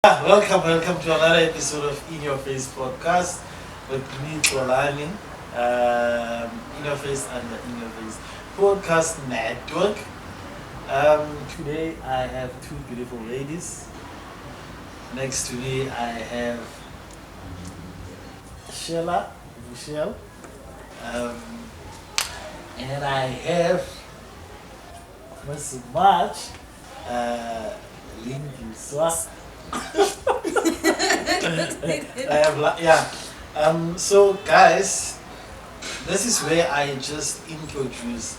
Welcome to another episode of In Your Face podcast with me, Tolani, In Your Face and the In Your Face podcast network. Today I have two beautiful ladies. Next to me I have Chella, Michelle, and I have Miss March, Lingiswa. So guys, this is where I just introduce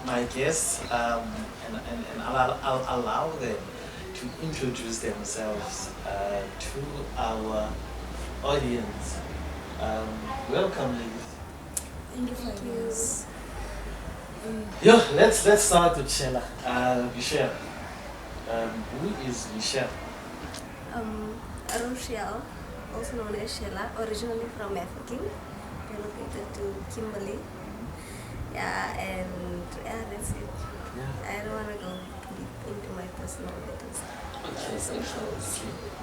my guests and I'll allow them to introduce themselves to our audience. Welcome, ladies. Thank you for having us. Let's start with Chella. Michelle. Who is Michelle? Rochelle, also known as Chella, originally from African, relocated to Kimberley. That's it. Yeah. I don't want to go deep into my personal matters. Okay.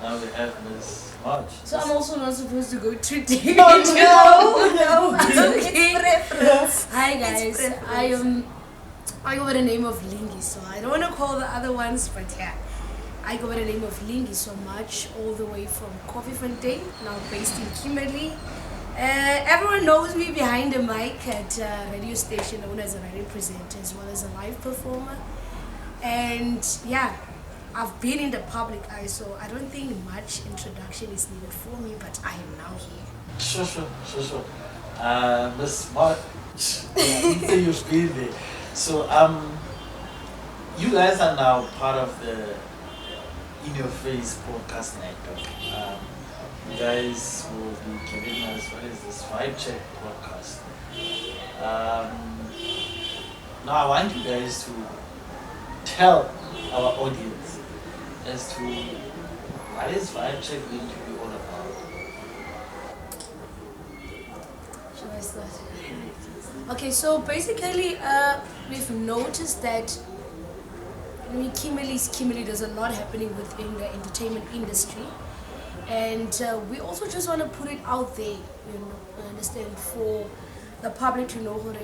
Now we have Miss March. So I'm also not supposed to go too deep. No, it's preference. Hi It's guys, preference. I go by the name of Lingi, so I don't want to call the other ones, but yeah, I go by the name of Lingi so much, all the way from Koffiefontein, now based in Kimberley. Everyone knows me behind the mic at a radio station known as a radio presenter as well as a live performer. And yeah, I've been in the public eye, so I don't think much introduction is needed for me, but I am now here. Sure. Miss March, you've been there. So, you guys are now part of the In Your Face podcast network. You guys will be giving us, what is this, vibe check podcast. Now I want you guys to tell our audience as to what is vibe check going to be all about. Should I start? Okay, so basically, we've noticed that in Kimberley, there's a lot happening within the entertainment industry, and we also just want to put it out there, understand, for the public to know what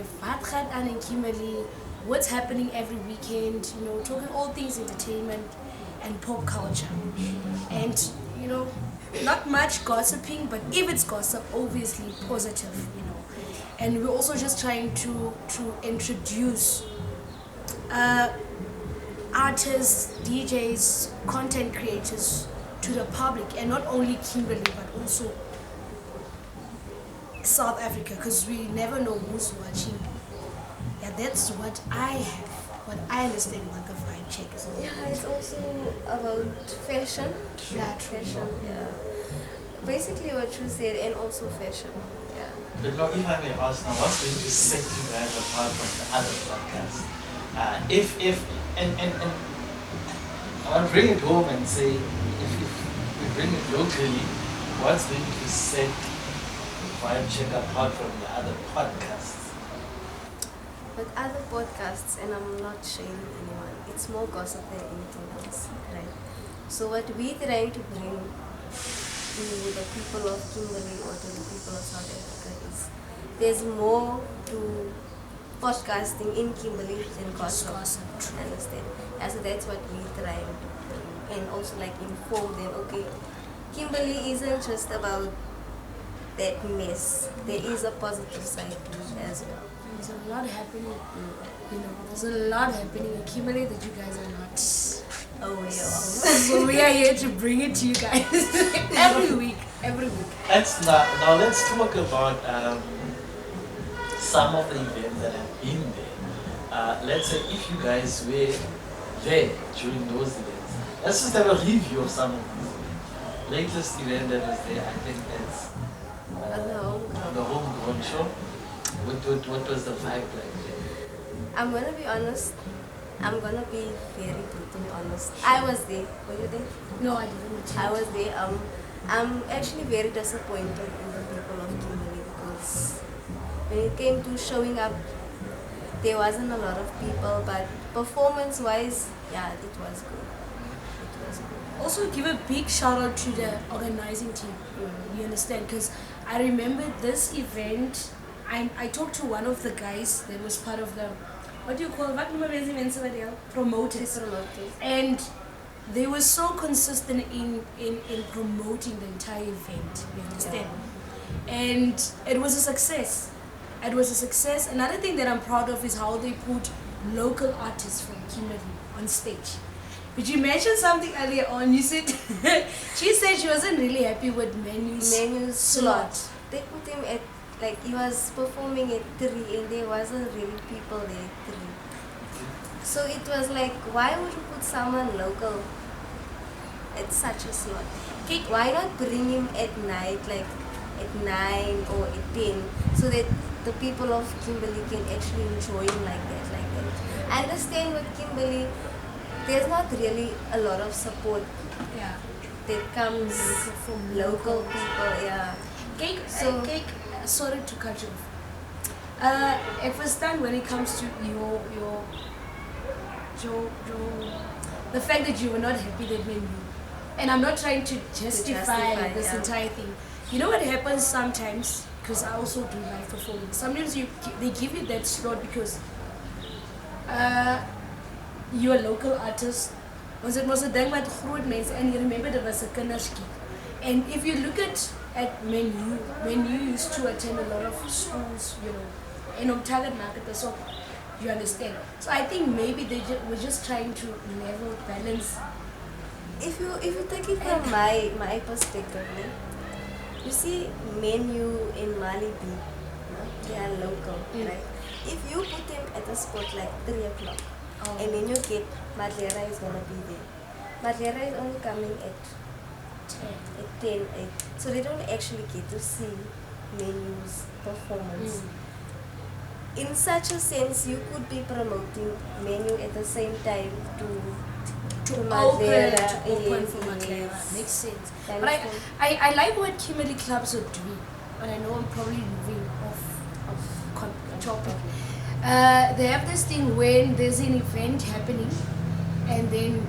gaat aan in Kimberley, what's happening every weekend, talking all things entertainment and pop culture, and not much gossiping, but if it's gossip, obviously positive, And we're also just trying to introduce artists, DJs, content creators to the public, and not only Kimberley but also South Africa, because we never know who's watching. Yeah, that's what I understand what the vibe check is. Yeah, it's also about fashion. Yeah, true. Fashion, yeah. Basically what you said, and also fashion. Yeah. But now, if I may ask now, what's going to set you guys apart from the other podcasts? And I want to bring it home and say, if we bring it locally, what's going to set Vibe Check apart from the other podcasts? But other podcasts, and I'm not shaming anyone, it's more gossip than anything else, right? So what we're trying to bring to the people of Kimberley or to the people of South Africa is there's more to podcasting in Kimberley than gossip. Understand? And so that's what we're trying to bring, and also like inform them. Okay, Kimberley isn't just about that mess. There is a positive side to it as well. There's a lot happening. There's a lot happening in Kimberley that you guys are not. So we are here to bring it to you guys every week. Let's talk about some of the events that have been there. Let's say if you guys were there during those events, let's just have a review of some of these. Latest event that was there, I think that's the homegrown show. What was the vibe like there? I'm gonna be honest. I'm gonna be very brutally honest. I was there. Were you there? No, I didn't. I was there. I'm actually very disappointed in the people of Kimberley because when it came to showing up, there wasn't a lot of people, but performance-wise, yeah, it was good. It also give a big shout out to the organizing team. You understand? Because I remember this event. I talked to one of the guys that was part of the, what do you call, what promoters. Promoters. And they were so consistent in promoting the entire event. You understand? And it was a success. It was a success. Another thing that I'm proud of is how they put local artists from Kimberley on stage. But you mentioned something earlier on. You said she said she wasn't really happy with Menu's slot. They put him at, like, he was performing at 3 and there wasn't really people there at 3. So it was like, why would you put someone local at such a slot? Okay. Why not bring him at night, like at 9 or at 10, so that the people of Kimberley can actually enjoy him like that. I understand with Kimberley, there's not really a lot of support Yeah. that comes From local people, yeah. Cake, So- cake. Sorry to cut you off. At first time, when it comes to your the fact that you were not happy that when you, and I'm not trying to justify this yeah. entire thing. You know what happens sometimes, because I also do live performance. Sometimes they give you that slot because you're a local artist. Was it ding met groot mense, and you remember there was a kinderski. And if you look at Menu used to attend a lot of schools, you know, and on target market, so you understand. So I think maybe they were just trying to level balance. If you take it from my perspective, you see Menu in Malibu, they are local, right? If you put them at a spot like 3 o'clock, and then you get Madlera is gonna be there. Madlera is only coming at 10, 8. So they don't actually get to see Menu's performance. In such a sense, you could be promoting Menu at the same time to open for Madlera. Yes. Makes sense. That But is I like what Kimberley clubs are doing. But I know I'm probably moving off topic. They have this thing when there's an event happening, and then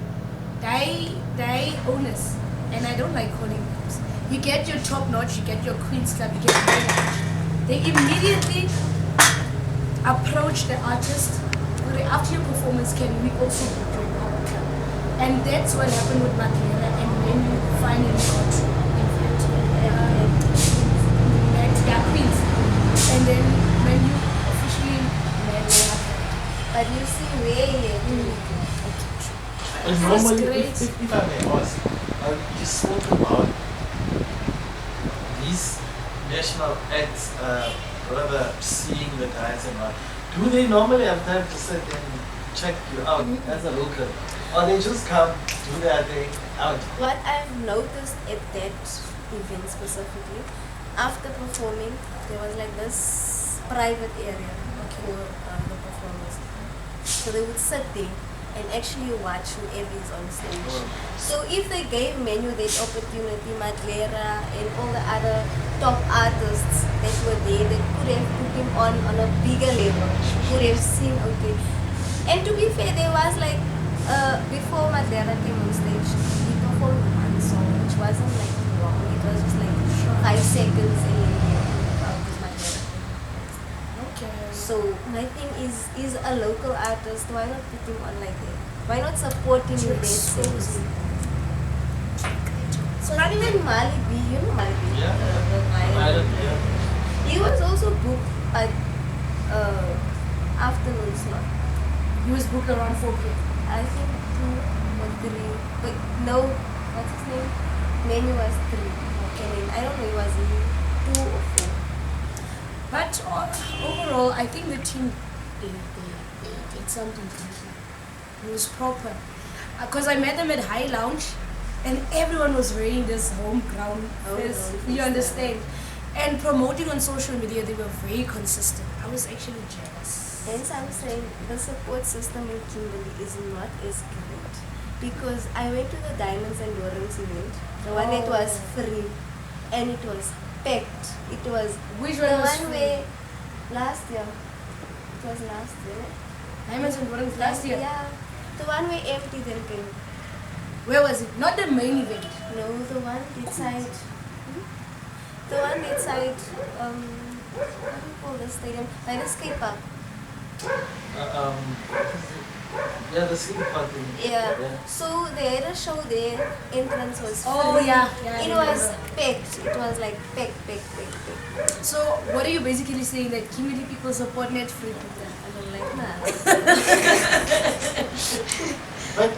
they owners, and I don't like calling clubs. You get your top notch, you get your Queen's Club, you get your Queen Notch. They immediately approach the artist. Okay, after your performance, can we also book you in our club? And that's what happened with Madlera, and then you finally got invited. Queens. And then when you officially met But you see where And That's normally, great. if I may ask, you spoke about these national acts, rather seeing the guys and all. Do they normally have time to sit and check you out as a local? Or they just come, do their thing, out? What I've noticed at that event specifically, after performing, there was like this private area for the performers. So they would sit there and actually watch whoever is on stage. So if they gave Menu that opportunity, Madlera and all the other top artists that were there, they could have put him on a bigger level, could have seen, okay. And to be fair, there was like, before Madlera came on stage, he performed one song, which wasn't like long, it was just like 5 seconds and then Madlera. Okay. So my thing is a local artist, why not put him on like that? Why not support him in this sense? So not even Mali B, you know Mali B? Yeah. The I violin. don't know. He was also booked at afternoon slot. He was booked around 4 p.m. I think 2 or 3. But no, what's his name? Menu was 3. And then, I don't know, it was 2 or 4. But overall, I think the team did something good. It was proper. Because I met them at High Lounge, and everyone was wearing this home ground vest. Homegrown You vest, understand? And promoting on social media, they were very consistent. I was actually jealous. Hence, I'm saying the support system in Kimberley is not as great. Because I went to the Diamonds and Dorings event, the one that was free, and it was packed. It was Which the one was one free? where last year. It was last year. Diamonds and Warrants last year. Yeah. The one where empty then came. Where was it? Not the main event. No, the one inside. The one inside. What do you call the stadium? By the skate park. Yeah, the skate park thing. Yeah. So they had a show there. Entrance was free. Oh, yeah, I It was remember. packed. It was like packed. So what are you basically saying, that Kimberley people support Netflix? I don't like that. But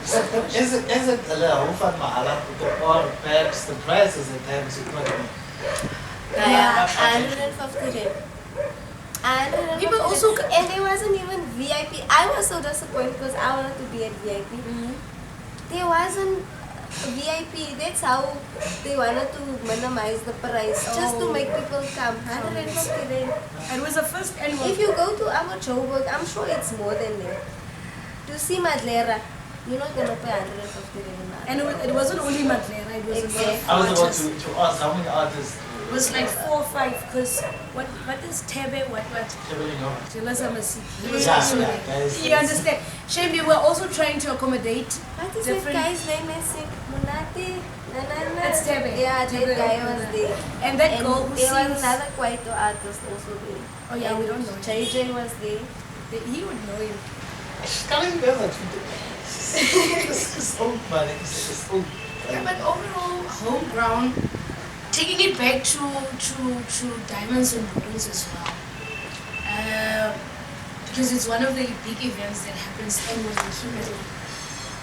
is it a little fun mahala or perhaps the prices at times you quite Yeah, 150 rand. And People also and there wasn't even VIP. I was so disappointed because I wanted to be at VIP. There wasn't VIP. That's how they wanted to minimize the price, just to make people come. 150 rand. It was the first annual. If you go to our Joburg, I'm sure it's more than that. To see Madlera, you're not gonna pay 150 rand. And it wasn't only Madlena, it was Exactly. I was about artists. to ask how many artists It was like 4 or 5, because what is Tebe, what? traveling on. Jealous Amasi. Yeah, guys. You understand? Shame, we were also trying to accommodate What is that different. guy's name? I think Munati. That's Tebe. Yeah, that Tebe. guy was there. And that girl who there was sings. another Kwaito artist also there. Oh yeah, we don't know. JJ was there. He would know him. She's coming there like it's old man, it's old. Yeah, but overall, home ground, taking it back to diamonds and rules as well. Because it's one of the big events that happens annually in Kimberley.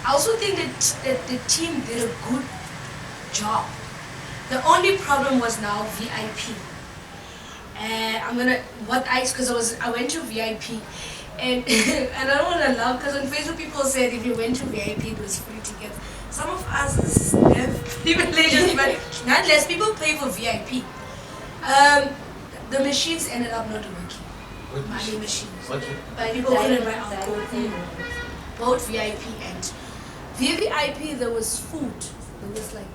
I also think that the team did a good job. The only problem was now VIP. Because I went to VIP, and and I don't want to laugh because on Facebook people said if you went to VIP it was free tickets. Some of us have privileges, but nonetheless people pay for VIP. The machines ended up not working. What Money machines. What By People couldn't buy diamond alcohol. Both VIP and VVIP. There was food. There was like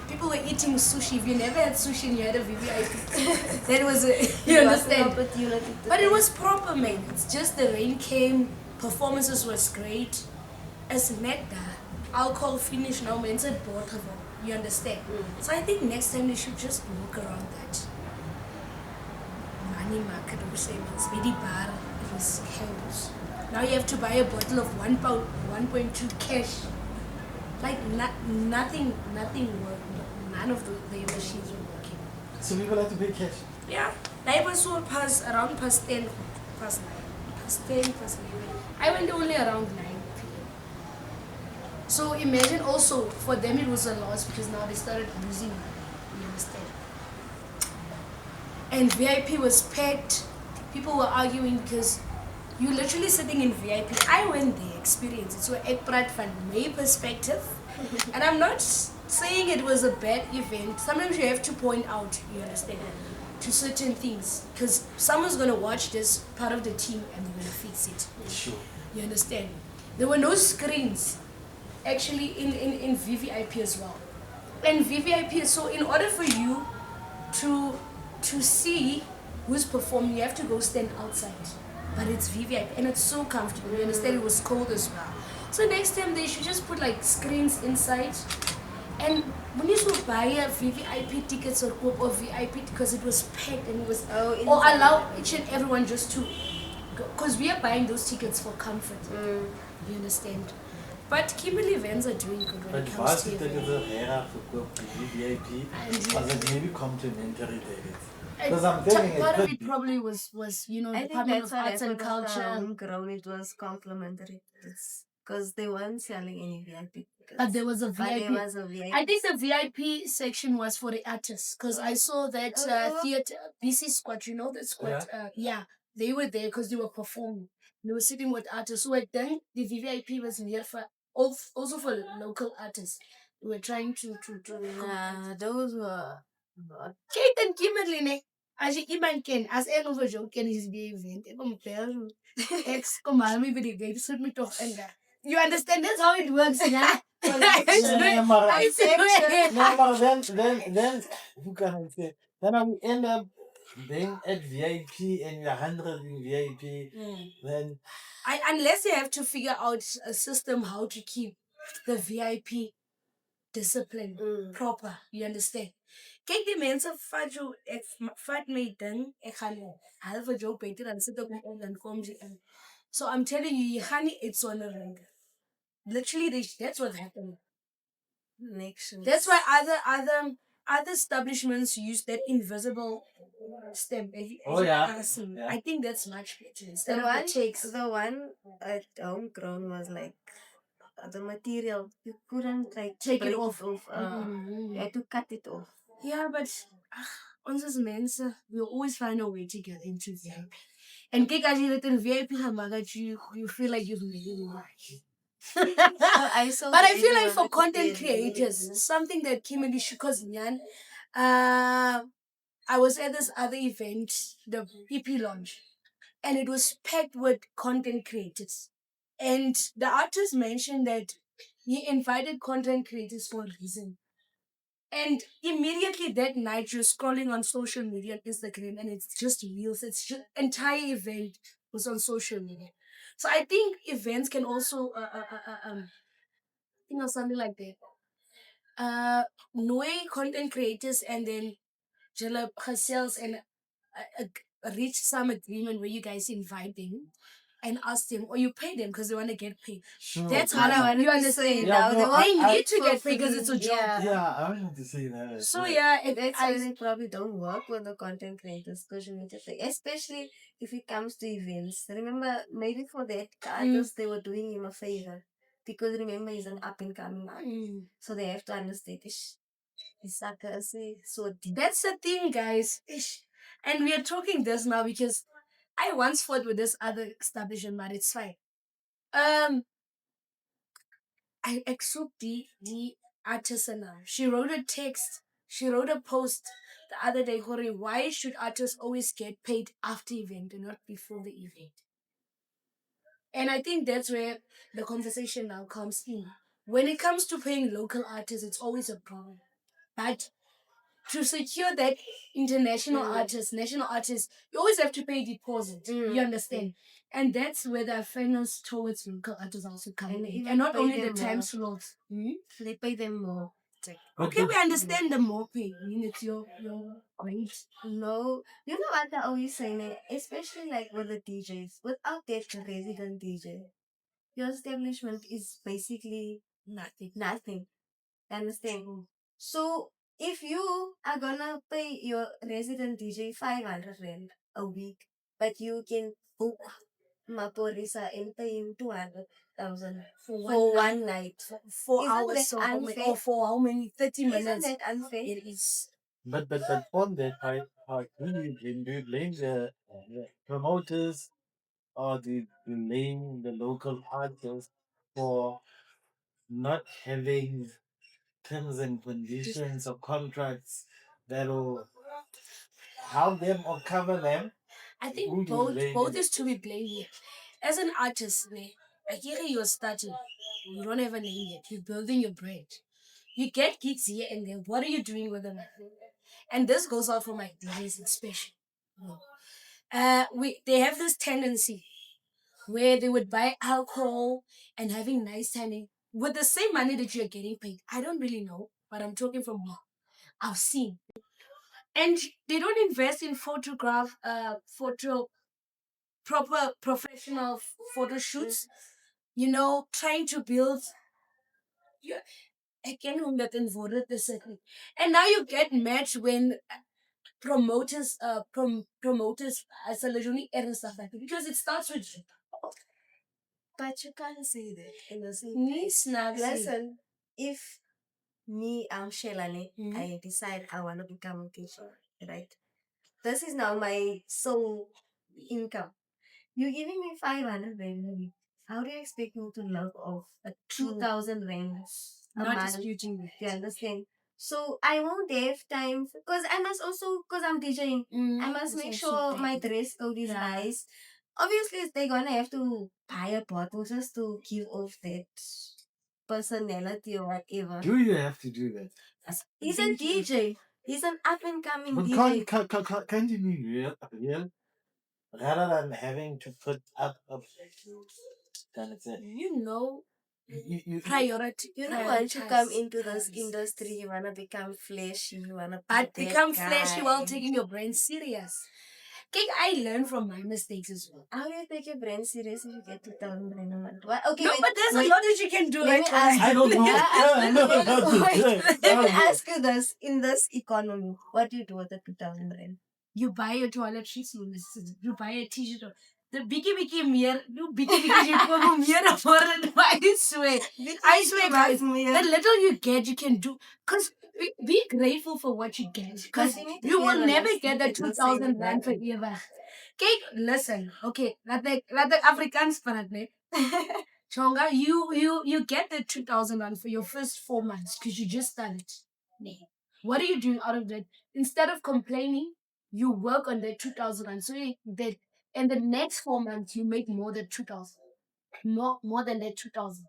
people were eating sushi. If you never had sushi and you had a VVIP, that was a, you understand. Opportunity to But it was proper, man. It's just the rain came. Performances was great. As Magda, alcohol finished now. Man, it's a bottle. You understand? So I think next time they should just walk around that money market or savings. Very bar. It was chaos. Now you have to buy a bottle of £1, 1.2 cash. Like nothing worked. None of the machines were working. So people have to pay cash. Yeah. Neighbors were around past 10, past 9, past 10, past 11. I went only around 9 p.m. So imagine also, for them it was a loss because now they started losing money. You understand? And VIP was packed. People were arguing because you're literally sitting in VIP. I went there, experienced it. So Ekprat from my perspective. And I'm not saying it was a bad event. Sometimes you have to point out, you understand, to certain things. Because someone's going to watch this, part of the team, and they're going to fix it. Sure. You understand? There were no screens actually in VVIP as well. And VVIP, so in order for you to see who's performing, you have to go stand outside. But it's VVIP and it's so comfortable. You understand? It was cold as well. So next time they should just put like screens inside. And when you should buy a VVIP tickets or VIP because it was packed and it was or allow each and everyone just to go, because we are buying those tickets for comfort. You understand? But Kimberley events are doing good when But it comes was to it events. the rare for VIP? And Was it maybe complimentary tickets? And Because I'm thinking part of it it could probably was I think Department that's of what Arts and happened with the Culture. homegrown. It was complimentary tickets because they weren't selling any VIP tickets. But there was a But VIP. there was a VIP. I think the VIP section was for the artists because I saw that theater BC squad. You know the squad. Yeah, they were there because they were performing. They were sitting with artists. So I think the VIP was near for also for local artists. We were trying to Nah, those were not. Kate and Kimberly ne. As je iemand ken, as een of zo ken is die event. Ik kom ver. Ex kom maar me by die gate sit me toch in daar. You understand? That's how it works, yeah. Yeah, maar- I swear. No, but then, who can I say? Then I will end up being at VIP and you're 100 in VIP. Then Unless you have to figure out a system how to keep the VIP discipline, proper. You understand? Kijk, die mensen vat mij ding, ik ga niet halve job beter dan zit op en dan kom ze in. So I'm telling you, je gaat niet iets zonder ring. Literally, that's what happened. Makes sense. That's why other establishments use that invisible stem. Oh, yeah. Awesome. Yeah. I think that's much better The instead of one, the checks. the one at homegrown was like the material you couldn't like Take it break off. You had to cut it off. Yeah, but ons as mensen, we'll always find a way to get into VIP. And kijk, als je het in VIP gaat maken, you feel like you've made it right. But I feel like for content creators, something that Kimberly because Nyan, I was at this other event, the PP launch, and it was packed with content creators. And the artist mentioned that he invited content creators for a reason. And immediately that night, you're scrolling on social media, on Instagram, and it's just reels. It's just entire event was on social media. So I think events can also, something like that. Knowing content creators and then Jella herself and reach some agreement where you guys invite them and ask them, or you pay them because they want to get paid. Sure. That's what I want you understand. Yeah, no, They I need to get paid because it's a job. Yeah, I wanted to say that. So Like, yeah, That's why they probably don't work with the content creators because you need to pay, especially if it comes to events. Remember, maybe for that artist, they were doing him a favor because remember he's an up and coming artist, so they have to understand this. So deep. That's the thing, guys. Ish. And we are talking this now because I once fought with this other establishment, but it's fine. I accept the artisanal. She wrote a text. She wrote a post the other day. Hori, why should artists always get paid after event and not before the event? And I think that's where the conversation now comes in. When it comes to paying local artists, it's always a problem. But to secure that international artists, national artists, you always have to pay deposit. You understand? And that's where the fairness towards local artists also come in. And not only the time slots. They pay them more. Okay, we understand the more pay. I mean, it's your great. No, you know what I always say, ne? Especially like with the DJs. Without that resident DJ, your establishment is basically Nothing. nothing. Understand? So if you are gonna pay your resident DJ 500 rand a week, but you can book Maporisa and pay him 200,000 for one night. For 4 Isn't hours, that unfair? or for how many? 30 minutes. Isn't that unfair? It is. But on that, how do you blame the promoters or do you blame the local artists for not having terms and conditions or contracts that'll help them or cover them? I think Who do you blame? both is to be blamed here. As an artist, I hear you're starting. You don't have a name yet. You're building your brand. You get gigs here and there. What are you doing with them? And this goes out for my brothers especially. They have this tendency where they would buy alcohol and having nice time with the same money that you're getting paid. I don't really know, but I'm talking from what I've seen. And they don't invest in proper professional photo shoots. Trying to build. Again, hoe dat in woorden te zetten. And now you get mad when promoters as a legally and stuff like that because it starts with you. But you can't say that in the same Nee, snap. Listen, if me, I'm Shelane, I decide I want to become a teacher, right? This is now my sole income. You're giving me 500 rand a week. How do you expect me to live off a 2,000 rand a Not month? disputing that. You understand? So I won't have time because I must also, because I'm DJing, I must make sure my dress code is nice. Obviously, they're gonna have to buy a bottle just to give off that personality or whatever. Do you have to do that? He's a DJ. He's an up and coming But DJ. can't you be real? Rather than having to put up then it's it. Priority. You don't want to come into this prioritize. industry, you wanna become flashy, you wanna be But that become guy. flashy while taking your brand serious. Okay, I learn from my mistakes as well. How do you take your brand serious if you get 2,000 rand a month? What? Okay, No, wait, but there's wait. a lot that you can do. Let me Right? ask I don't know. Yeah, no, Let me ask you this: in this economy, what do you do with the 2,000 rand? You buy a toiletries, you buy a t-shirt. The biki meer, you biki you come meer for it. I swear. I swear, guys, the little you get, you can do. Because be grateful for what you get. Because you will never get the 2,000 rand forever. Okay, listen. Okay, let the Africans for it. Chonga, you get the 2,000 rand for your first 4 months because you just started. What are you doing out of that? Instead of complaining, you work on that 2,000 rand. So that in the next 4 months you make more than 2,000. More than that 2,000.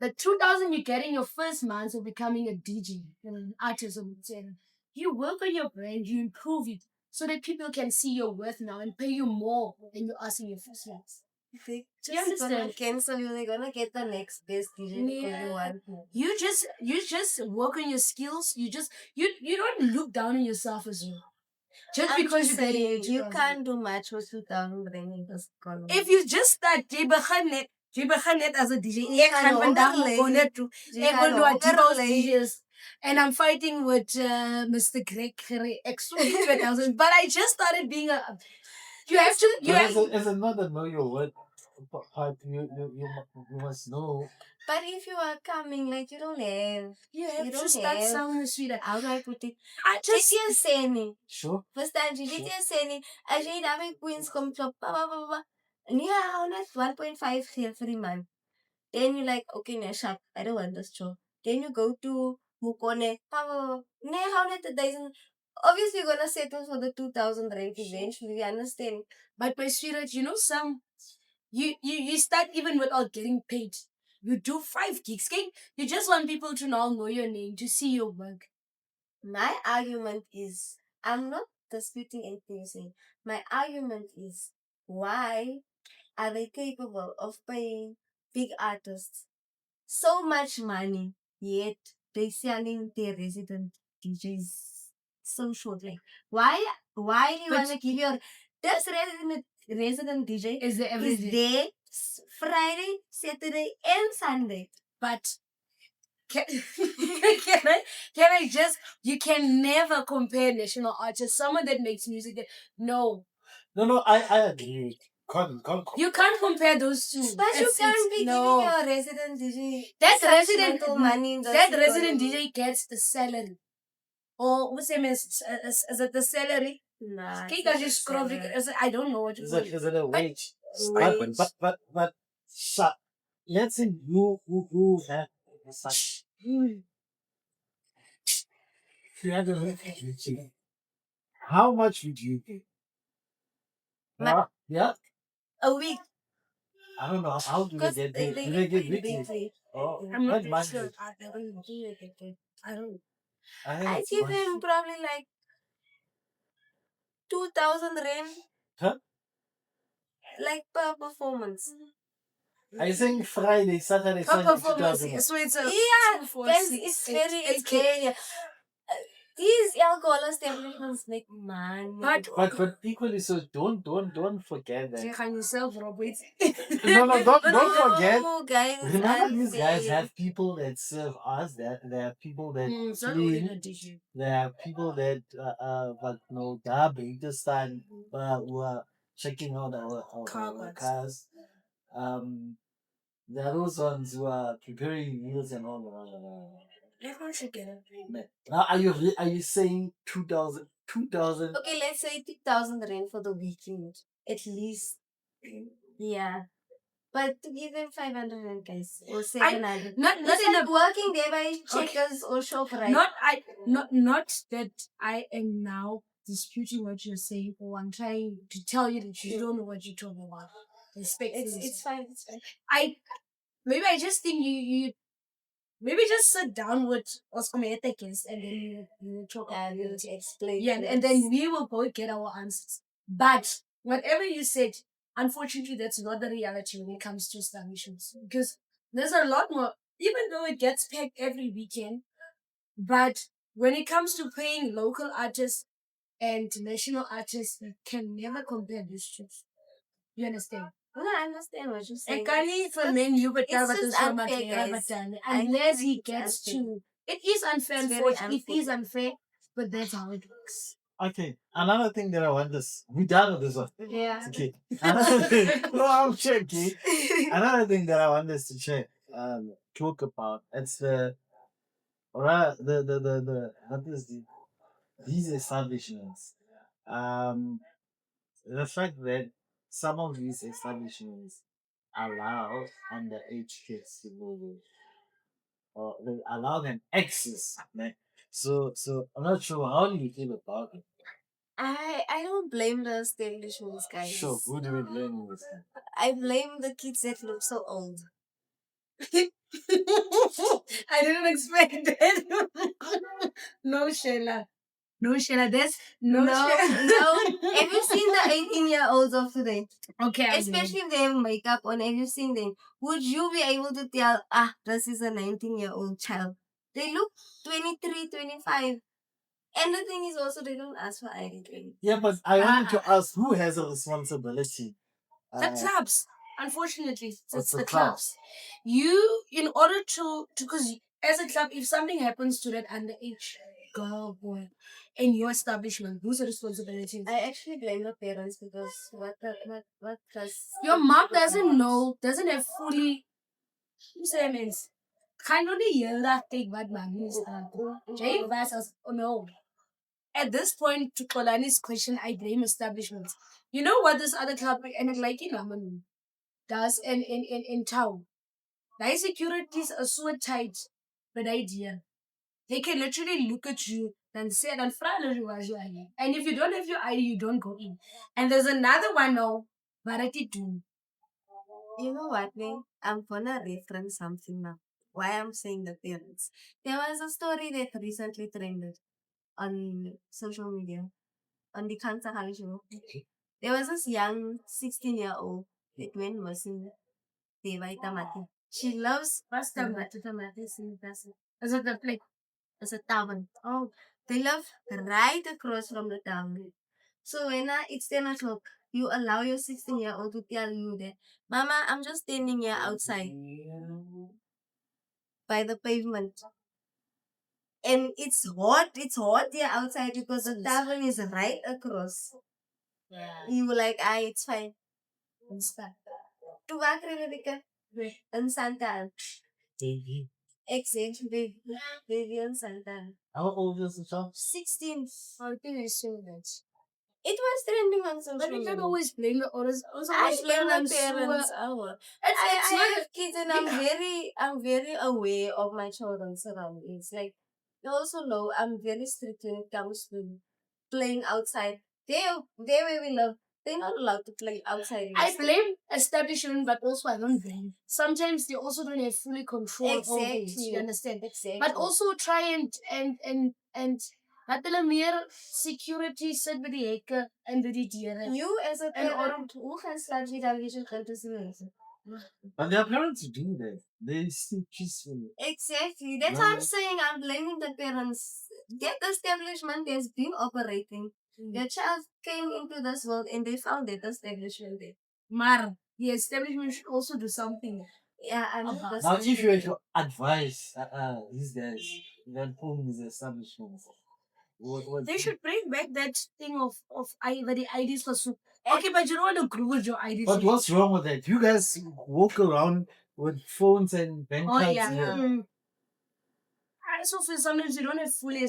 The 2,000 you get in your first month of becoming a DJ and an artist or whatever. You work on your brand, you improve it so that people can see your worth now and pay you more than you ask in your first month. They Do you understand? gonna cancel you. They're gonna get the next best DJ because you want more. You just work on your skills. You don't look down on yourself as well. Just I'm because just you're saying, getting you can't do much with 2,000 rand in this economy. If you just start, jy begin net as a DJ. Jy Ek gaan gaan vandag honger gewoon ly. net toe. Jy Ek gaan wil doen honger DJ's ly. DJs. And I'm fighting with Mr. Greg extra 2,000. But I just started being a. You have to. You have. As another know your word part, you must know. But if you are coming, like you don't have. You have You to don't start have. somewhere, sweetheart. How do I put it? I just. Dit jy sê nie. Sure. Verstaan jy? Dit jy sê nie. As jy daar by Queens kom klop, nee, hou net 1.5 gee vir die man. Then you're like, okay, nee, shut. I don't want this job. Then you go to Mukone. Nee, hou net 1,000. Obviously, you're gonna settle for the 2,000 rand eventually. You understand? But my sweetheart, you know some. You start even without getting paid. You do 5 gigs, okay? You just want people to now know your name, to see your work. My argument is, I'm not disputing anything you're saying. My argument is, why are they capable of paying big artists so much money, yet they selling their resident DJs so short? Like, why do you want to give your this resident DJ Is there every is day? there Friday, Saturday, and Sunday? But can, can I just, you can never compare national artists, someone that makes music that, no. No, I agree. Can't. You can't compare those two. But you can't be giving your resident DJ that such resident little money in the that resident DJ gets the salary. Or what's the name is it the salary? Nah. Kijk, als je scroll, I don't know what you call it. Is it a wage? Wage. But let's say you have such. You have the how much would you pay? Yeah. A week. I don't know. How do they Because get they paid? Do they get weekly. weekly? Oh, I'm not not monthly. sure. I don't know. I don't know. I it's give monthly. him probably like 2,000 rand. Huh? Like per performance. I think Friday, Saturday, Per Sunday, performance, 2000. so it's a Yeah, 2, 4, guys, 6, it's 8, very, it's 8K. very. These alcohol establishments make money. But equally so, don't forget you that. can yourself, Rob, wait. No, don't forget. No, guys. Remember, I'm these guys saying- have people that serve us. That there are people that It's not only clean. a DJ. There are people that but no dubbing this time who are checking out our cars. There are those ones who are preparing meals and all. Everyone should get it. Now, are you saying 2,000? 2,000? Okay, let's say 2,000 rand for the weekend. At least. Yeah. But to give them 500 rand, guys. Or 700. Not It's in like a working there by Checkers or ShopRite. not that I am now disputing what you're saying, or I'm trying to tell you that you don't know what you're talking about. Respect. It's fine. It's fine. I just think you maybe just sit down with Oscar Metekins and then you talk And about we'll it. explain. Yeah, and then we will both get our answers. But whatever you said, unfortunately, that's not the reality when it comes to establishments. Because There's a lot more. Even though it gets packed every weekend, but when it comes to paying local artists and national artists, you can never compare these trips. You understand? No, I understand what you're saying. And Kali for men, you but It's just unfair, guys. unless I he think gets it's unfair. to. It is unfair, It's very unfortunately. It is unfair, but that's how it works. Okay, another thing that I want this. We done with this one. Yeah. Okay. Another thing. No, I'm checking. Another thing that I want us to check, talk about. It's the what is these establishments. Um, the fact that some of these establishments allow underage kids to go in, or they allow them access. Like, so I'm not sure how do you feel about it. I don't blame the establishments, guys. Sure, who do we blame in this? I blame the kids that look so old. I didn't expect that. No, Sheila. No, Sheila. There's no, No, Sheila. no. Have you seen the 18-year-olds of today? Okay, I know. Especially if they have makeup on, have you seen them? Would you be able to tell, this is a 19-year-old child? They look 23, 25. And the thing is also, they don't ask for ID card. Yeah, but I wanted to ask who has a responsibility. The clubs, unfortunately, What's it's the the club? clubs. You, in order to, because as a club, if something happens to that underage girl, boy, in your establishment, whose responsibility? I actually blame the parents because what does Your mom doesn't know, doesn't have fully. Same is. Kind of the year that take bad man is Jay versus oh no. At this point, to Kolani's question, I blame establishments. You know what this other club and like in Amman does in town? The securities are so tight, but idea. They can literally look at you and say and and if you don't have your ID, you don't go in. And there's another one now, Varati too. You know what, Ning? I'm gonna reference something now. Why I'm saying the parents. There was a story that recently trended on social media on the Cancer Hall show. There was this young 16-year-old that went missing. Tevay Tamati. She loves Basta tomatoes in person. Is it the plate? As a tavern. Oh, they live right across from the tavern. So when it's 10 o'clock, you allow your 16-year-old to tell you that, Mama, I'm just standing here outside by the pavement. And it's hot here outside because the tavern is right across. Yeah. You were like, it's fine. Insta. Tu vas creer que en Santa. Baby. Exactly. Baby in Santa. How old is the child? 16. I think I saw that. It was trending on social But you media. can always blame the others. Also, I blame the parents who parents. are- I have kids and I'm very aware of my children's surroundings. Like you also know I'm very strict when it comes to playing outside. They where we live, they're not allowed to play outside. in the I street. blame establishment, but also I don't blame. Sometimes they also don't have fully control over it. Exactly. You understand? Exactly. But also try and laat hulle meer security sit by die hekke en by die deure. You as a En parent, who can start with television criticism? But their parents do that. They still peacefully. Exactly. That's what I'm saying. I'm blaming the parents. That establishment has been operating. Their child came into this world and they found that establishment there. Maar the establishment should also do something. Yeah, I know. Uh-huh. Now, if you were to advise these guys that form these establishments, what They should bring back that thing of where the IDs for soup. Okay, but you don't want to grow with your IDs. But what's wrong with that? You guys walk around with phones and bank Oh cards. yeah. here. I also feel sometimes you don't have fully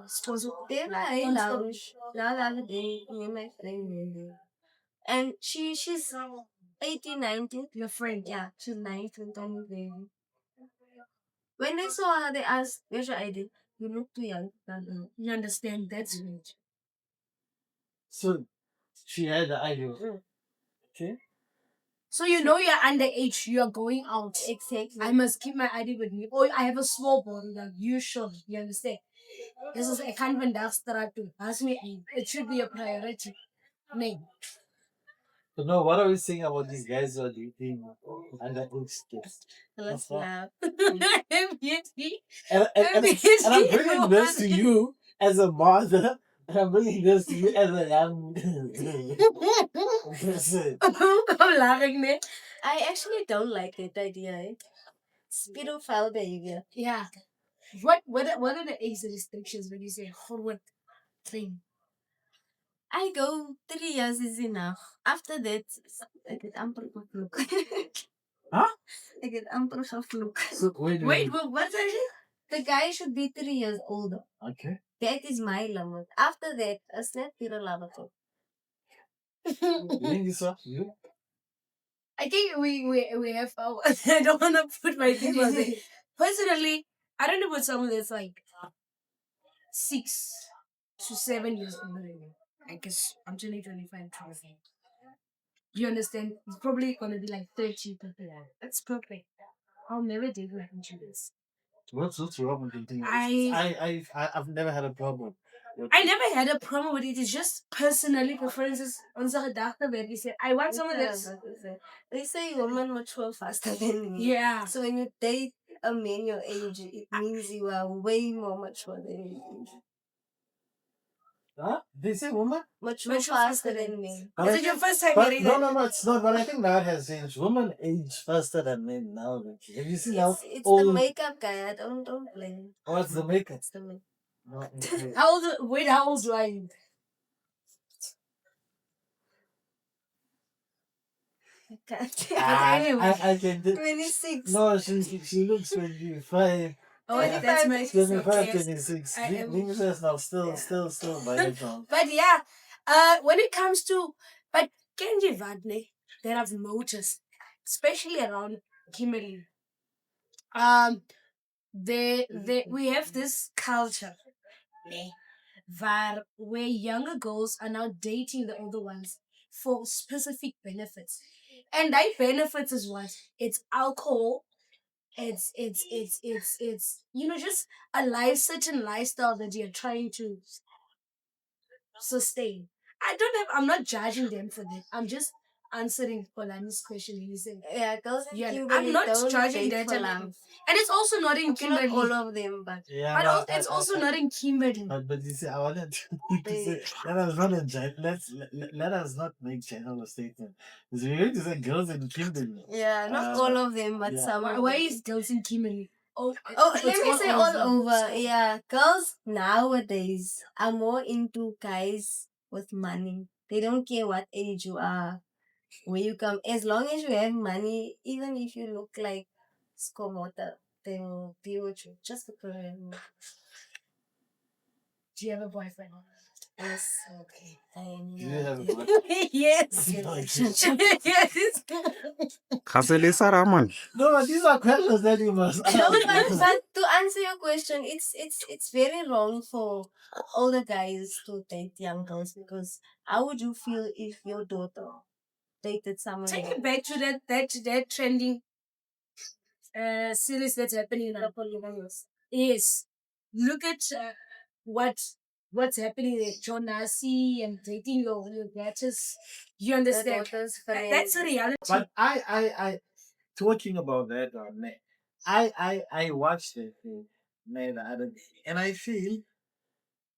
sponsor. They were a lounge the other day, me and my friend went there. And she's 18, 19. Your friend. Yeah, she's 19, tiny baby. When they saw her, they asked, where's your ID? You look too young. You understand? That's right. So she had the idea. Okay. So you know you're underage, you are going out. Exactly. I must keep my ID with me. Or I have a small body, like you should. You understand? This is I can't even to ask me. It should be a priority. Name. No, what are we saying about these guys who are dating underage kids? Let's laugh. Immediately. And I'm bringing this to you as a mother, and I'm bringing this to you as a young person. I'm laughing there. I actually don't like that idea. It's pedophile behavior. Yeah. What are the age restrictions when you say forward thing? I go 3 years is enough. After that, I get amper look. Huh? I get amper look. So, wait, What's that? The guy should be 3 years older. Okay. That is my limit. After that, it's not pedophile. Lingiswa, you? I think we have our I don't wanna put my thing on it. Personally, I don't know about someone that's like 6 to 7 years older than me. I guess I'm 25. You understand? It's probably gonna be like 30, but yeah, that's perfect. I'll never date like this. What's wrong with dating? I've never had a problem. I never had a problem with it. It's just personally preferences. Onze gedachte werd. He said, I want someone that's. They say women mature faster than me. Yeah. So when you date a man your age, it means you are way more mature than your age. Huh? They say woman? Mature faster than me. Is it your first time But hearing no, that? no, it's not. But I think now it has changed. Women age faster than men now. Have you seen how It's old? the makeup guy. I don't blame. Oh, it's the makeup. It's the makeup. No, okay. How old are you? I can do. 26. No, she looks 25. Oh, Yeah. that's my 25, okay. 26. I am- Lingiswa is now still by the time. But yeah, when it comes to but Kenji Vadne, that I've noticed, especially around Kimberley, we have this culture, nee, where younger girls are now dating the older ones for specific benefits, and that benefits is what? It's alcohol. It's just a certain lifestyle that you're trying to sustain. I'm not judging them for that. I'm just answering Polani's question. He said, Yeah, girls in yeah, Kimberley I'm not don't judging date that. for And love. it's also not in Okay, not Kimberley. all of them, but Yeah, But it's also not in Kimberley. but you see, I wanted to say, let us not let us not make general statement. Because we're going to say girls in Kimberley. yeah, not all of them, but yeah. some. Why is girls in Kimberley? Oh, it's let me say all over. So- Yeah, girls nowadays are more into guys with money. They don't care what age you are, where you come. As long as you have money, even if you look like Skomota, they will be with you just because you have money. Do you have a boyfriend? Yes. Okay. Do you have a boyfriend? Yes. Yes. Khaselisa Raman. No, but these are questions that you must ask. No, but to answer your question, it's very wrong for older guys to date young girls because how would you feel if your daughter dated someone? Take it back to that trending series that's happening now. Yes. Look at what's happening there. Jonasi and dating your daughters. You understand? That's a reality. But I talking about that, I watched it, the other day, and I feel,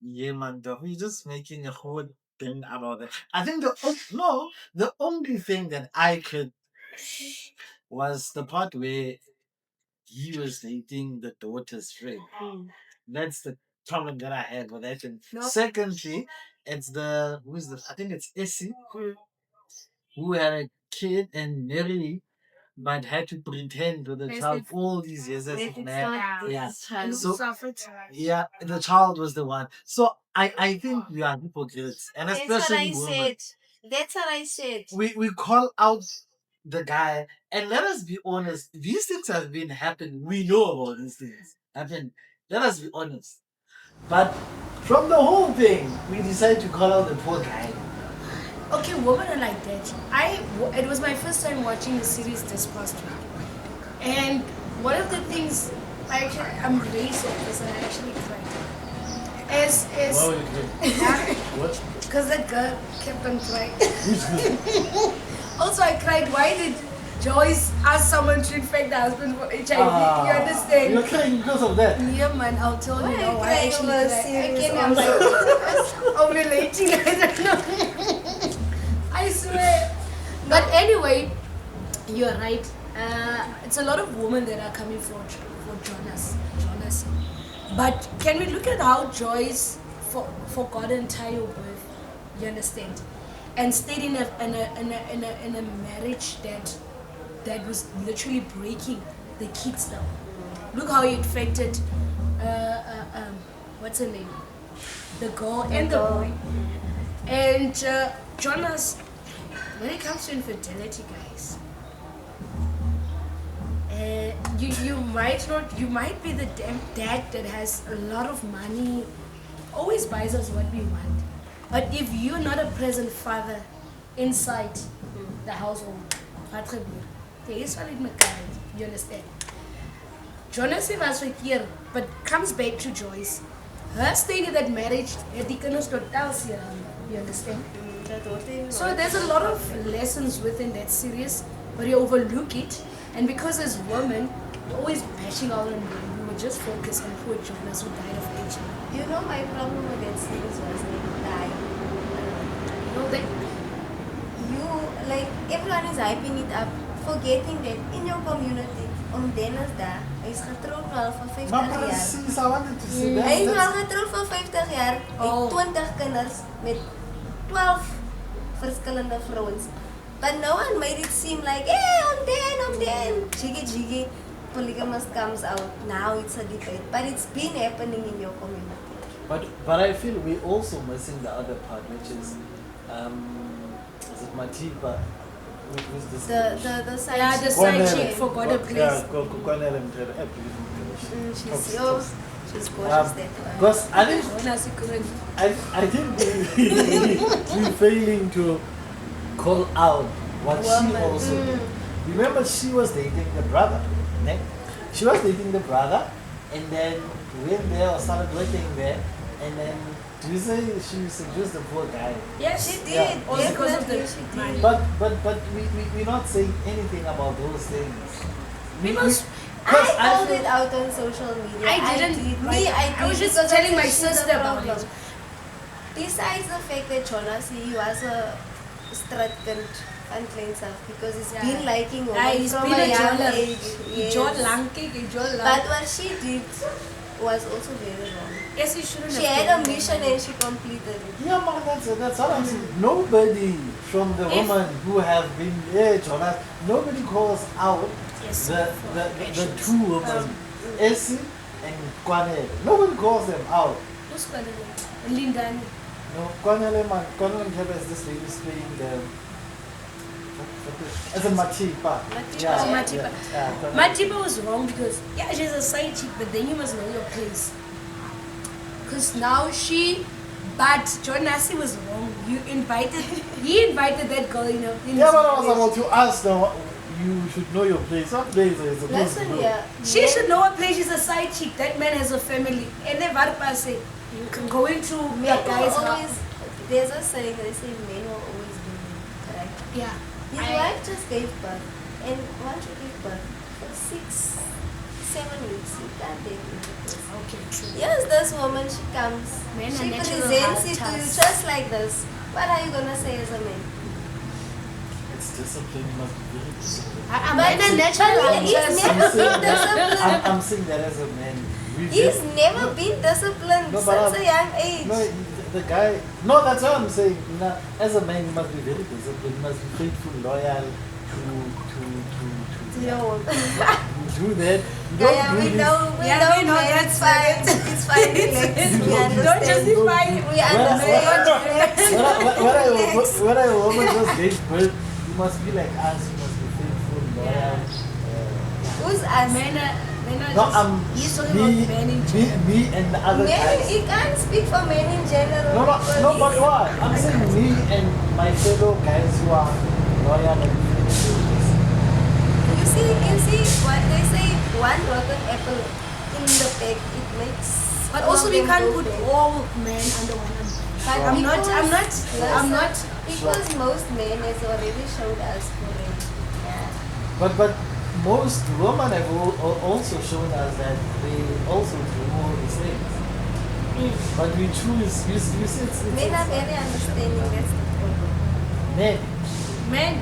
yeah, man, we're just making a whole thing about it. I think the only thing that I could was the part where he was dating the daughter's friend. That's the problem that I had with that thing. No. Secondly, it's I think it's Essie who had a kid and nearly but had to pretend to the child all these years as It's man. not Yeah. this child. So suffered. yeah, the child was the one. So I think we are hypocrites, and That's what especially I women. said. That's what I said. We call out the guy, and let us be honest. These things have been happening. We know about these things happen. Let us be honest. But from the whole thing, we decided to call out the poor guy. Okay, women are like that. It was my first time watching the series this past week, and one of the things I'm really sad because I actually cried. Why would you cry? What? Because that girl kept on crying. Who's good? Also, I cried. Why did Joyce ask someone to infect the husband for HIV? You understand? You're crying because of that. Yeah, man, I'll tell you now why I crying actually over cried. I serious can't I'm relating. I don't know. I swear. But anyway, you're right. It's a lot of women that are coming for Jonas. But can we look at how Joyce forgot an entire birth? You understand? And stayed in a marriage that was literally breaking the kids down. Look how it affected what's her name? The girl and the boy. And Jonas, when it comes to infidelity, guys, you might be the dad that has a lot of money, always buys us what we want. But if you're not a present father inside the household, there is valid McCarran, you understand? Jonas was here, but comes back to Joyce. Her staying in that marriage, you understand? So there's a lot of lessons within that series, but you overlook it. And because as women, we're always bashing out on men, we would just focus on poor Jonas who died of HIV. You know, my problem with that series was like, You know that? everyone is hyping it up, forgetting that in your community, Dennis daar, hy is getrouwd al voor 50 Maar jaar. precies, I wanted to say Hij is al that. getrouwd voor 50 jaar, hy het 20 kinders met 12 verschillende vrouwens. But no one made it seem like, hey, I'm Dan. Jiggy, polygamous comes out. Now it's a debate. But it's been happening in your community. But I feel we're also missing the other part, which is it Matiba? Who's this? The side Yeah, the chick. side chick forgot a place. Yeah, She's gorgeous, that one. because I think Jonas, you couldn't. I think we're failing to call out what she also did. Remember, she was dating the brother. Ne? She was dating the brother, and then went there or started working there, and then do you say she seduced the poor guy? Yes, She did. Yeah. Also because of Definitely the she money. did. But we're not saying anything about those things. Because I called it out on social media. I didn't. I was just because telling my she's the sister about problem. it. Besides the fact that Jonas, he was a struttent and plain stuff because he's been liking women He's from been a a young jeweler. age. John Lanke, John But what she did was also very wrong. Yes, you shouldn't She have had a done mission that. and she completed it. Yeah, man, that's what I'm saying. Nobody from the women who have been Jonas, nobody calls out Yes, the two women, Essie and Kwanele. Nobody calls them out. Who's Kwanele? Lindani. No, Kwanele Mkhebe is this lady playing the as a Matipa. Oh, Matipa. Yeah, Matipa was wrong because she's a side chick, but then you must know your place. Because now but John Nassi was wrong. He invited that girl in his but I was marriage. about to ask now. You should know your place. What place are you supposed to Listen know? here. She should know what place. She's a side chick. That man has a family. And never pass it. You can go into Men that will guy's always, house. there's a saying, they say men will always be men, correct? Yeah. His wife just gave birth, and once you give birth, for 6-7 weeks, you can't date me. Okay, true. Yes, this woman, she comes, Men are she natural presents it to you hunters. just like this. What are you gonna say as a man? It's discipline. You must be very disciplined. I'm But a natural he's hunter. never been disciplined. I'm saying that as a man. He's never been disciplined No, but since a young age. No, the guy. No, that's what I'm saying. As a man, you must be very disciplined. You must be faithful, loyal To your woman. do that. You don't Yeah, do we this. know, Yeah, man, it's fine. It's fine, relax. We understand. Don't justify it. We understand. When a woman just gave birth, you must be like us. You must be faithful, loyal. Who's us? Men are No, just, he's talking about men in general. me and the other Men, guys. he can't speak for men in general. No, because but what? I'm saying me and my fellow guys who are loyal and faithful. You see what they say, one rotten apple in the pack, it makes. But also we them can't go put bad. all men under one umbrella. But I'm not. Because most men has already showed us already. Yeah. But most women have also shown us that they also do all these things. But we choose. You see, Men are very understanding. That's the problem. men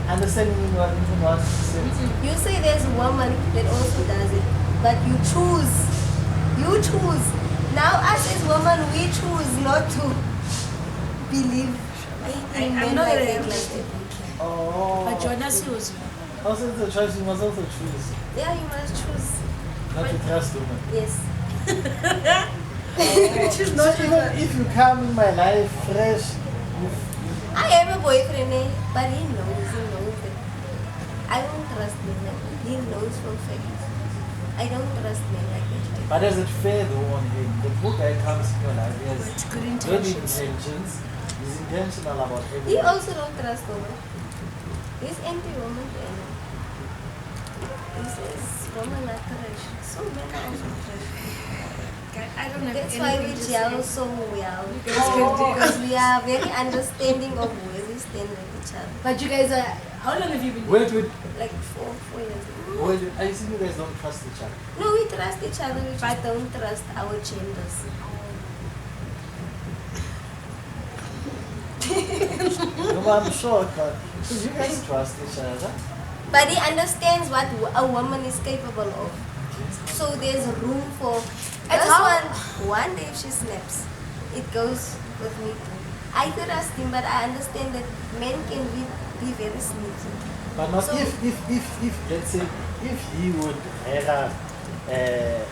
understanding in what sense. You say there's a woman that also does it, but you choose. You choose. Now us as women, we choose not to believe in men I'm not like really that. interested. Oh. But Jonas was. Also, it's a choice. You must also choose Yeah, you must choose. not to trust women. Yes. She's not So even if you come in my life fresh, I have a boyfriend, but he knows that I don't trust men like that. He knows for fact. I don't trust men like that. but is it fair though on him? The poor guy comes in your life, he has With good good intentions. intentions, he's intentional about He everything. also don't trust women. He's anti-woman and he says women are trash. So men are also trash. I don't have That's why we anything to gel say. so well. guys can do- Because we are very understanding of where we stand with each other. But you guys are. How long have you been? Wait, Like four years ago. I see you guys don't trust each other. No, we trust each other, we just don't trust our genders. No, but I'm sure, but you guys trust each other. But he understands what a woman is capable of. So there's room for It's this how- one day if she snaps, it goes with me too. I trust him, but I understand that men can be very sneaky. But not So- if let's say if he would have a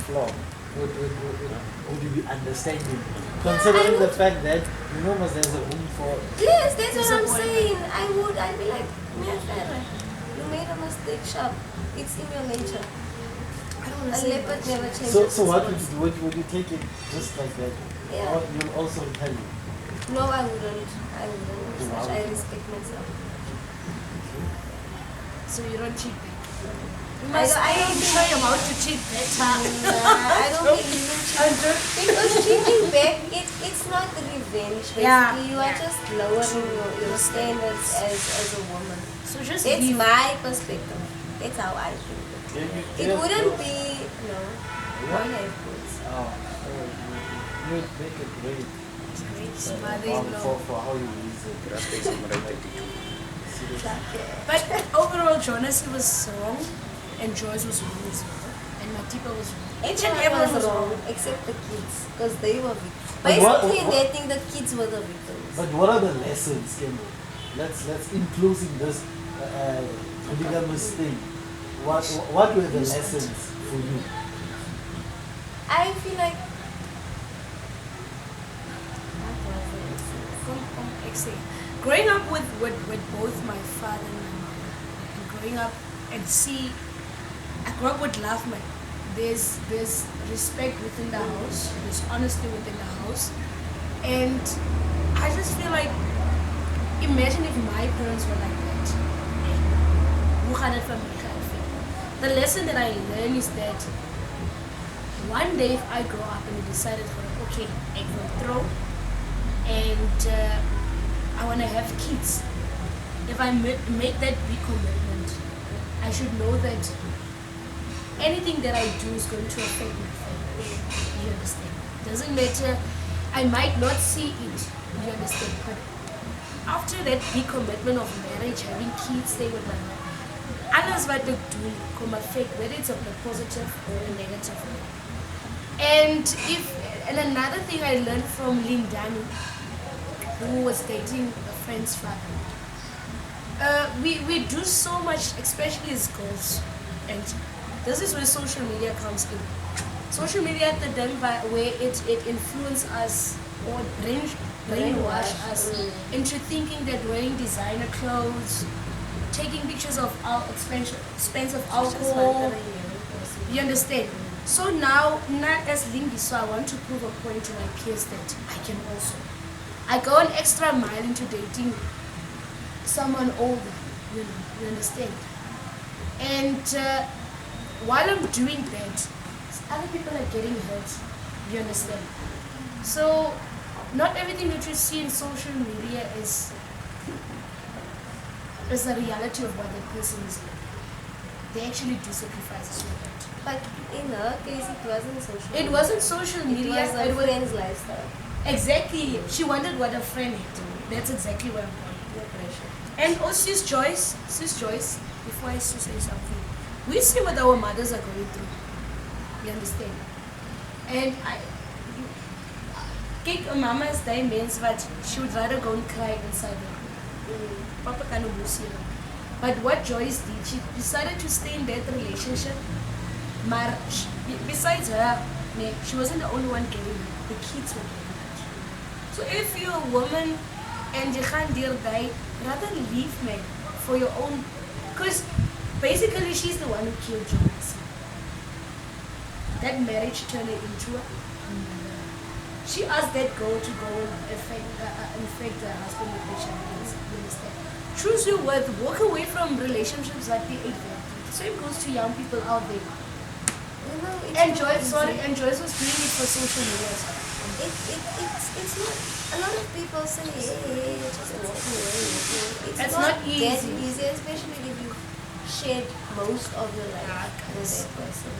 flaw, would you be understanding? Considering the fact that you know there's a room for Yes, that's what I'm Disappointment. saying. I'd be like, yeah, Farah, you made a mistake, sharp. It's in your nature. I don't A want to say leopard much. never changes. so what its would you do? Would you take it just like that? Yeah. Or you'll also tell you. No, I wouldn't. I wouldn't. Wow. Such I respect myself. So you don't cheat back. You I must don't show you how to cheat better. I don't believe in cheating. Because cheating back, it's not revenge. Basically, Yeah, you are yeah. just lowering your standards as a woman. So just That's leave. my perspective. That's how I think. It wouldn't be, no. What? I have goods. Oh, so you make it great Great mother-in-law. for how you raise it. But overall, Jonas was wrong, and Joyce was wrong as well, and Matipa was wrong. Each and Everyone everyone was was wrong, wrong. except the kids, because they were victims. But what- Basically, in what- that thing, the kids were the victims. But what are the lessons? Let's in closing this polygamous thing. What were the lessons for you? I feel like Growing up with both my father and my mother, and growing up and I grew up with love, man. There's respect within the house, there's honesty within the house, and I just feel like, imagine if my parents were like that. Hoe gaan het van my gaan? The lesson that I learned is that one day if I grow up and I decided, okay, I will throw and I want to have kids. If I make that big commitment, I should know that anything that I do is going to affect my family. You understand? Doesn't matter. I might not see it. You understand? But after that big commitment of marriage, having kids, stay with my mom, alles wat ek doen kom affect, whether it's a positive or a negative way. And another thing I learned from Lindani, who was dating a friend's father, we do so much, especially as girls, and this is where social media comes in. Social media at the time where it influences us or brainwash us into thinking that wearing designer clothes, taking pictures of expensive alcohol, you understand? So now, not as Lingiswa, I want to prove a point to my peers that I can also. I go an extra mile into dating someone older, you understand? And while I'm doing that, other people are getting hurt, you understand? So not everything that you see in social media is a reality of what that person is like. They actually do sacrifices for that. But in her case, it wasn't social It wasn't social media. It was a friend's lifestyle. Exactly. She wanted what a friend had. That's exactly what I'm going. The pressure. And oh, sis Joyce, before I say something, we see what our mothers are going through. You understand? And Kijk, a mama's day means what she would rather go and cry inside her. Papa kind of lose. But what Joyce did, she decided to stay in that relationship. Maar besides her, she wasn't the only one getting it. The kids were getting it. So if you're a woman and you can't deal die, rather leave me for your own. Because basically she's the one who killed Joyce. That marriage turned her into a. She asked that girl to go and infect her husband with HIV. You understand? Choose your worth. Walk away from relationships like the 8th. Same goes to young people out there. You know, And Joyce was doing it for social media. It's not. A lot of people say, hey, just walk away. It's not that easy. easy, especially if you shared most of your life with that person.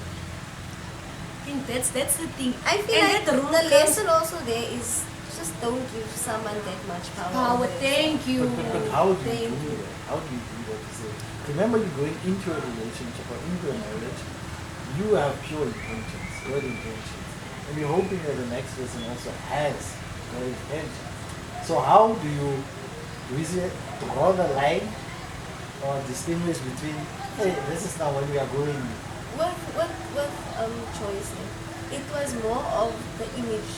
I think that's the thing. I feel And like that rule the comes- lesson also there is just don't give someone that much power. Power, over you. thank you. But how do you Thank do you. that? How do you do that? So, remember, you're going into a relationship or into a marriage, you have pure intentions, good intentions. And you're hoping that the next person also has good intentions. So how do you draw the line or distinguish between, hey, this is not what we are going With choice, it was more of the image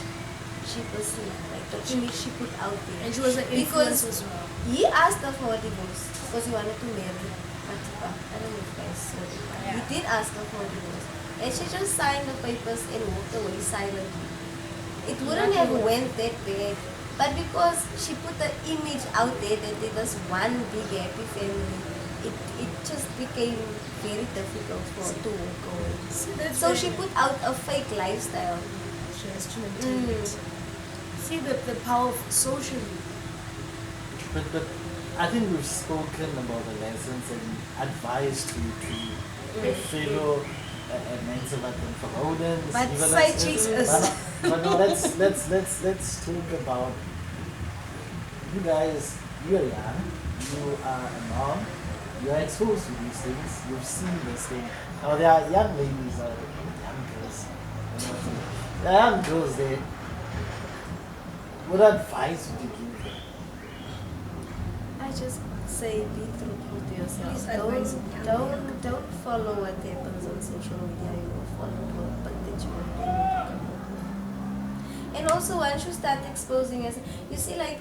she perceived, like the image she put out there. And she was an influence Because as well. he asked her for a divorce because he wanted to marry Atipa. I don't know if you guys saw it. Yeah. He did ask her for a divorce. And she just signed the papers and walked away silently. It wouldn't have went that bad. But because she put the image out there that there was one big happy family, it just became very difficult for her to walk away. So she put out a fake lifestyle. She has to maintain it. See the power of social media. But I think we've spoken about the lessons and advice to fellow mensen wat een verhoudings. But even side as- chicks is- But no, let's talk about you guys. You are young. You are a mom. You are exposed to these things. You've seen this thing. Now there are young ladies, young girls. You know, there are young girls there. What advice would you give them? I just say be truthful to yourself. Please advise me. Don't follow what happens on social media. You know, follow what that you want to do. And also, once you start exposing yourself, you see, like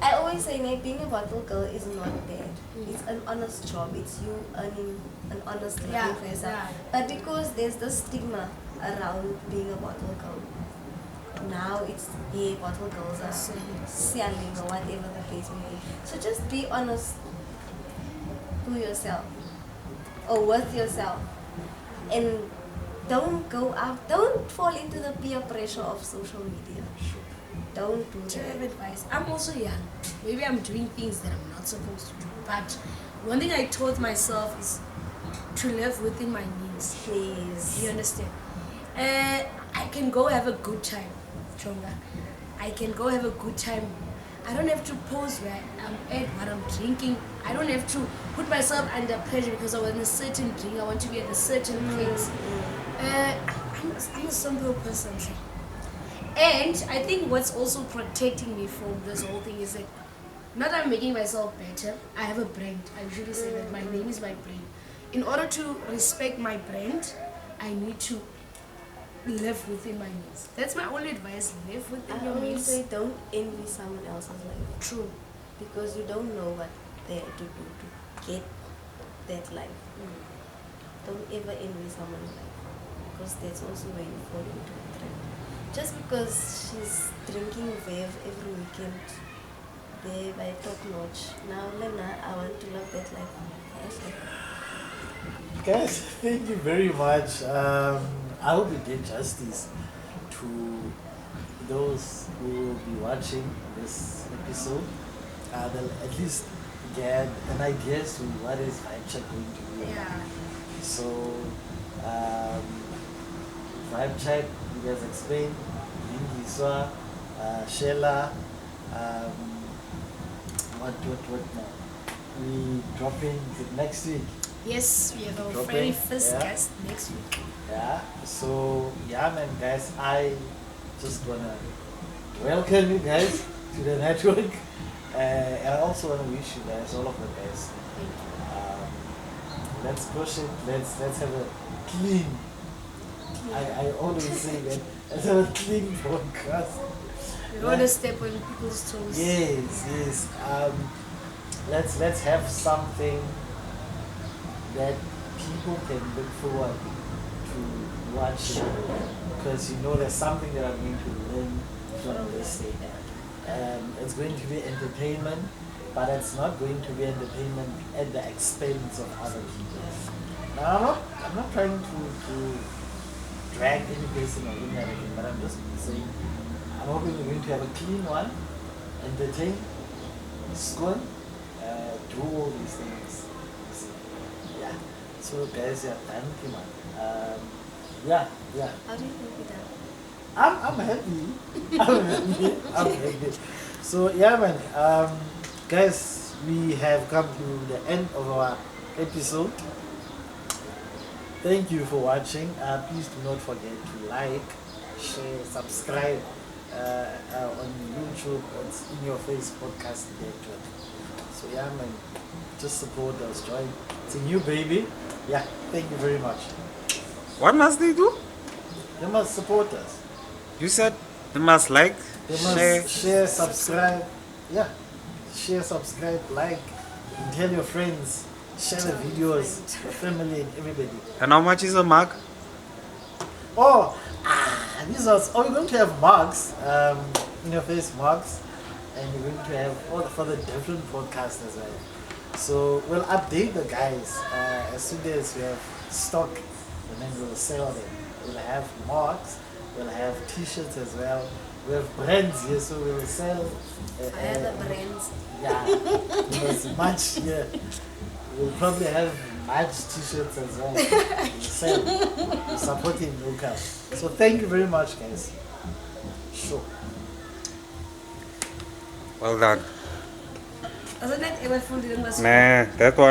I always say, like, being a bottle girl is not bad. It's an honest job. It's you earning an honest living Yeah, for yourself. yeah. But because there's the stigma around being a bottle girl, now it's, hey, bottle girls are selling or whatever the case may be. So just be honest to yourself or with yourself, and don't go out. Don't fall into the peer pressure of social media. Don't do To have that. advice. I'm also young. Maybe I'm doing things that I'm not supposed to do. But one thing I taught myself is to live within my means. Please. You understand? I can go have a good time, Chonga. I can go have a good time. I don't have to pose where I'm at, what I'm drinking. I don't have to put myself under pressure because I want a certain drink. I want to be at a certain place. I'm a simple person. And I think what's also protecting me from this whole thing is that not that I'm making myself better. I have a brand. I usually say that my name is my brand. In order to respect my brand, I need to live within my means. That's my only advice. Live within I your always means. say don't envy someone else's life True. because you don't know what they had to do to get that life. Don't ever envy someone's life because that's also where you fall into a trap. Just because she's drinking Vev every weekend, there by top notch. Now, Lena, I want to love that life. Guys, thank you very much. I hope we did justice to those who will be watching this episode, they'll at least get an idea as to what is vibe check going to be. Yeah. So, vibe check, you guys explain, Lingiswa, Chella, what now? We dropping next week. Yes, we have our Dropping, very first yeah. guest next week. Yeah, so yeah, man, guys, I just wanna welcome you guys to the network, and I also wanna wish you guys all of the best. Thank you. Let's push it. Let's have a clean. I always say that let's have a clean podcast. We don't want to step on people's toes. Yes. Let's have something that people can look forward to watching, because you know there's something that I'm going to learn from this thing. It's going to be entertainment, but it's not going to be entertainment at the expense of other people. Now I'm not trying to drag any person or any other thing, but I'm just saying I'm hoping we're going to have a clean one, entertain, school, do all these things. Yeah. So guys, yeah, thank you, man. Yeah. How do you think we done? I'm happy. I'm happy. So yeah, man. Guys, we have come to the end of our episode. Thank you for watching. Please do not forget to like, share, subscribe on YouTube. It's In Your Face Podcast Network. So yeah, man, just support us. Join. It's a new baby. Yeah. Thank you very much. What must they do? They must support us. You said they must like, They must share, subscribe. Yeah. Share, subscribe, like, and tell your friends. Share the videos, your family, and everybody. And how much is a mug? Oh, these are. Oh, we're going to have mugs, In Your Face mugs, and we're going to have for the different podcasts as well. So we'll update the guys as soon as we have stock, and then we'll sell them. We'll have mugs, we'll have T-shirts as well. We have brands here, so we'll sell. I have the brands. Yeah, there's much here. We'll probably have much T-shirts as well. We'll sell. We're supporting local. So thank you very much, guys. Sure. Well done. Wasn't it ever full? Nah, that one.